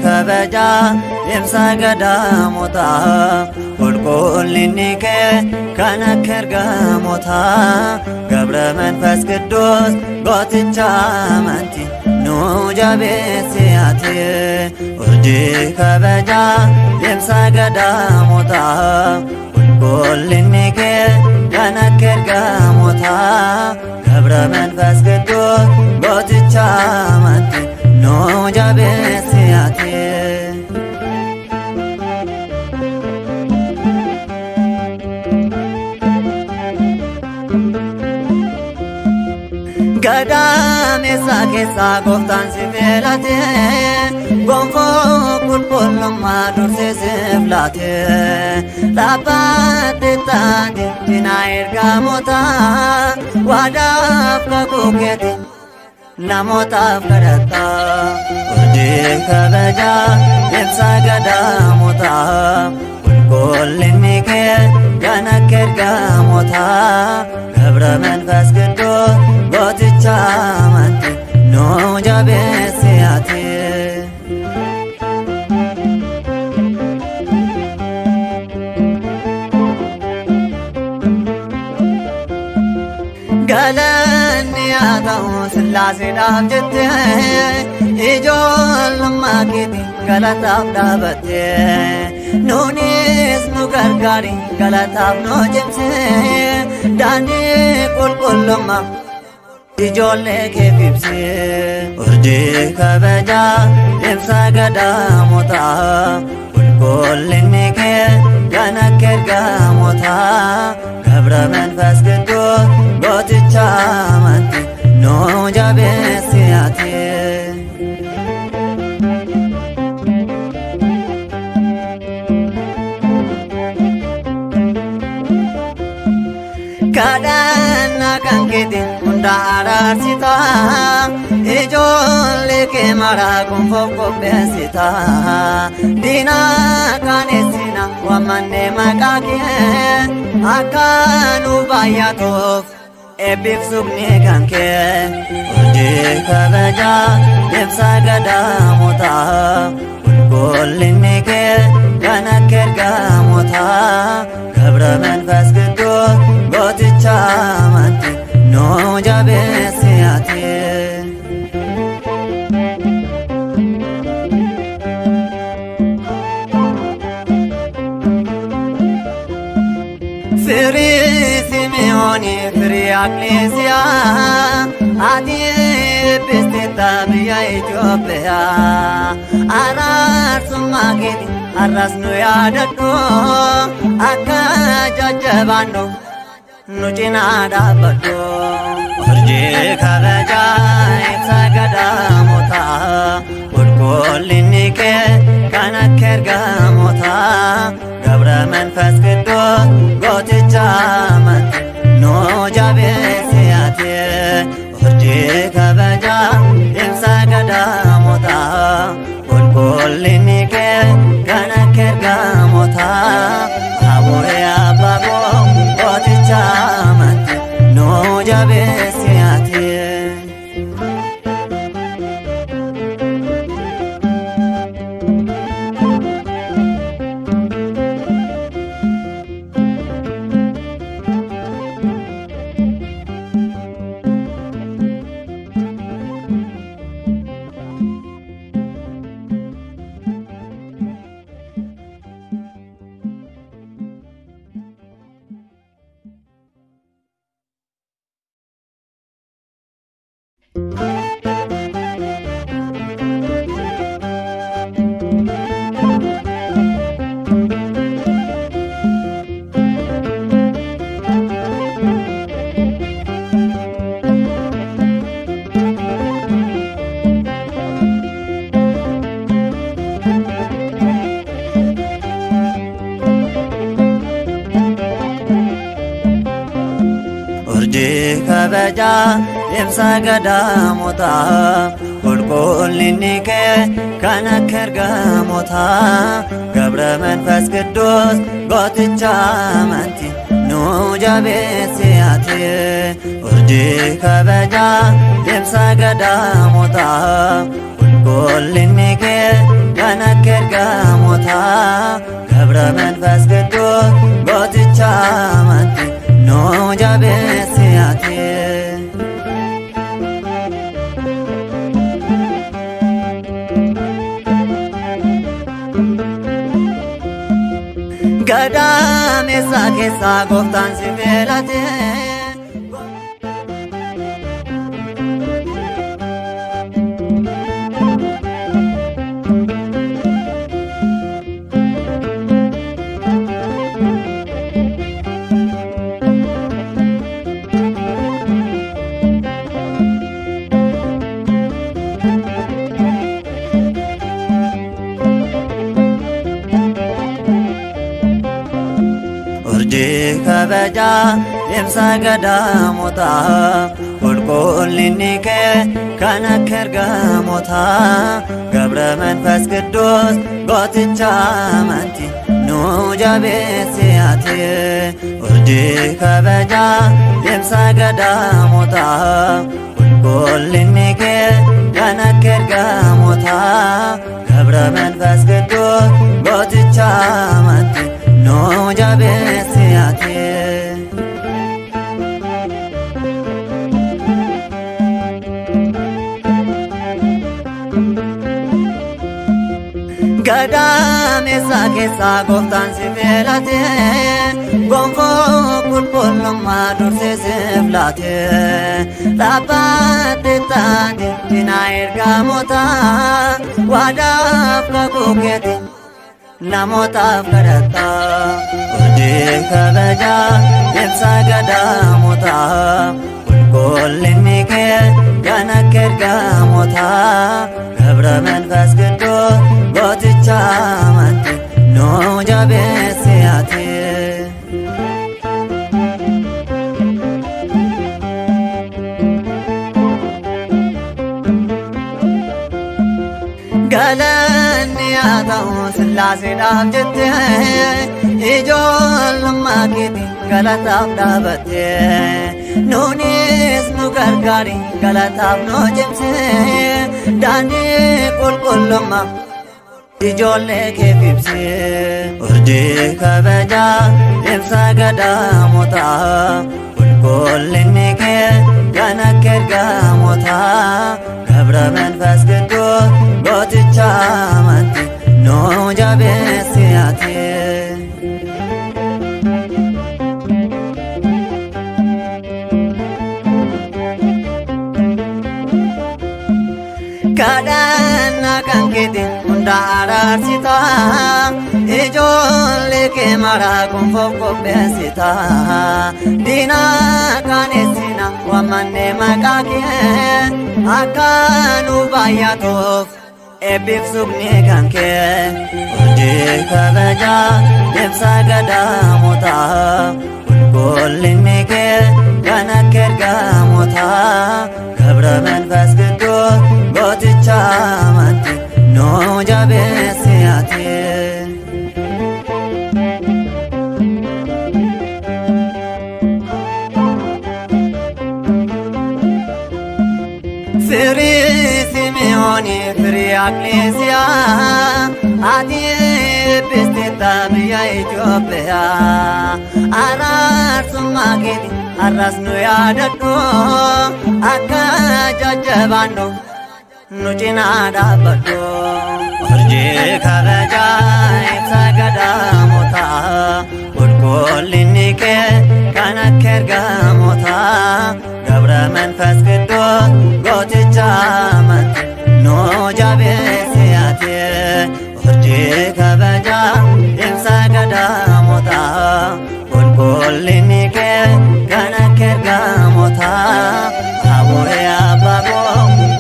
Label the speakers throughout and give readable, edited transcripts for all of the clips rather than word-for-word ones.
Speaker 1: kabaja imsa gadamota qulqullinike kana kergamota ገብረ መንፈስ ቅዱስ ጎትቻ ማንቲ ኑ ጃቤሲያቴ ወርጂ ከበጃ የምሳ ገዳሞታ ቁልቁልኒኬ kana kergamota ገብረ መንፈስ ቅዱስ ጎትቻ ማንቲ ኑ ጃቤሲያቴ Gadam esa kesa goftan sivelate gonfo kulkulma durse seflate lapate tadi dinair gamota wadaf kakuketi namota karata urde kabaja emsa gadamota kulkulinike yana kergamota ገብረ መንፈስ ቅዱስ ጎትቻ ማንቲ ኑ ጃቤሲያቴ ገለንያታው ስላሴ ዳብጀቴ ኢጆልማኬቲ ገለታፍ ዳበቴ ኑኒስ ኑ ገርጋሪ ገለታፍ ኖ ጀምሴ ዳኒ ቁልቁልማ ijoollee keefibse urji kabaja imsa gadamota qulqullinike kana kergamota ገብረ መንፈስ ቅዱስ ጎትቻ ማንቲ ኑ ጃቤሲያቴ kadana kanketi unda arasita ijolle ke mara kumfo kopesita dina kanesina wamanne makake akanu bayato ebif subne kanke urji kabaja emsa gadamota kulkulinike kana kergamota ገብረ መንፈስ ቅዱስ ጎትቻ ማንቲ ኑ ጃቤሲያቴ ፍሪ ሲሜዮኒ ፍሪ አክሌስያ አዲ ፕስቴታ ብያ ኢትዮጵያ አራርሱማ ጌቲ አራስኑ ያደዶ አካ ጃጀባንዶ ኑጭና ዳበዶ ወርጄ ካበጃ ኢብሳ ገዳሞታ ቁልቁልኒኬ ካና ከርጋሞታ ገብረ መንፈስ ቅዱስ ጎትቻ ማንቲ ኑ ጃቤሲያቴ ወርጄ ካበጃ ኢብሳ ገዳሞታ ቁልቁልኒኬ ካና ከርጋሞታ አቡሬ አባቦ ጎትቻ ማንቲ ኑ ጃቤሲያቴ kabaja ibsa gadamota qulqullinni kee kan akka ergamoota ገብረ መንፈስ ቅዱስ gooticha amantii nu jabeessi ati urjii kabaja ibsa gadamota qulqullinni kee kan akka ergamoota ገብረ መንፈስ ቅዱስ gooticha amantii nu jabeessi ati gadam esa keessa gooftaan si filate urjii kabaja ibsa gadamota qulqullinni kee kan akka ergamoota ገብረ መንፈስ ቅዱስ gooticha amantii nu jabeessi ati urjii kabaja ibsa gadamota qulqullinni kee kan akka ergamoota ገብረ መንፈስ ቅዱስ gooticha amantii nu jabeessi ati gadam esa keessa gooftaan si filate gonfoo qulqullummaa dursee si filate dhaabbatte taate cinaa ergamoota waadaaf kakuu keeti namotaaf kadhatta urjii kabaja ibsa gadamota qulqullinni kee kan akka ergamoota ገብረ መንፈስ ቅዱስ gooticha amantii nu jabeessi ati galanni haa ta'u sillaaseedhaaf jette ijoollummaa keetiin galataaf dhaabatte nuunis nu gargaari galataaf nu cimse daandii qulqullummaa ijoollee keef ibse urjii kabaja ibsa gadamota qulqullinni kee kan akka ergamoota ገብረ መንፈስ ቅዱስ gooticha amantii nu jabeessi ati kadhannaa kan keetiin hunda araarsita ijoollee kee maraa gonfoof qopheessita diinaa kaaneessina waammanne maqaa kee akka nu baay'atuuf eebbiif sugnee kan kee urjii kabaja ibsa gadamota qulqullinni kee kan akka ergamoota ገብረ መንፈስ ቅዱስ gooticha amantii nu jabeessi ati firii Simeoni firii Akleesiyaa ati eebbistetta biyya Itoophiyaa araarsummaa keetiin har'as nu yaadadhu akka jajjabaannu nu cinaa dhaabbadhu urjii kabaja ibsa gadamota qulqullinni kee kan akka ergamoota ገብረ መንፈስ ቅዱስ gooticha amantii nu jabeessi ati urjii kabaja ibsa gadamota qulqullinni kee kan akka ergamoota hafuura abbaa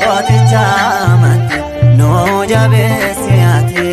Speaker 1: gooticha amantii nu jabeessi ati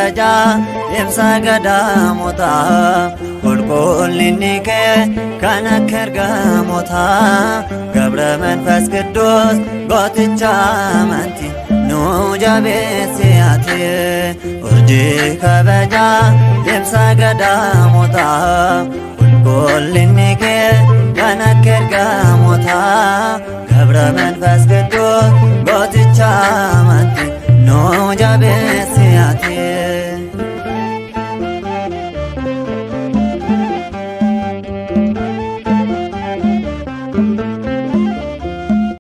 Speaker 1: ከበጃ የምሳ ገዳሞታ ቁልቁልኒከ ከነከር ገሞታ ገብረ መንፈስ ቅዱስ ጎትቻ መንቲ ኑጃቤስያቴ ኡርጂ ከበጃ የምሳ ገዳሞታ ቁልቁልኒከ ከነከር ገሞታ ገብረ መንፈስ ቅዱስ ጎትቻ መንቲ ኑጃቤስያቴ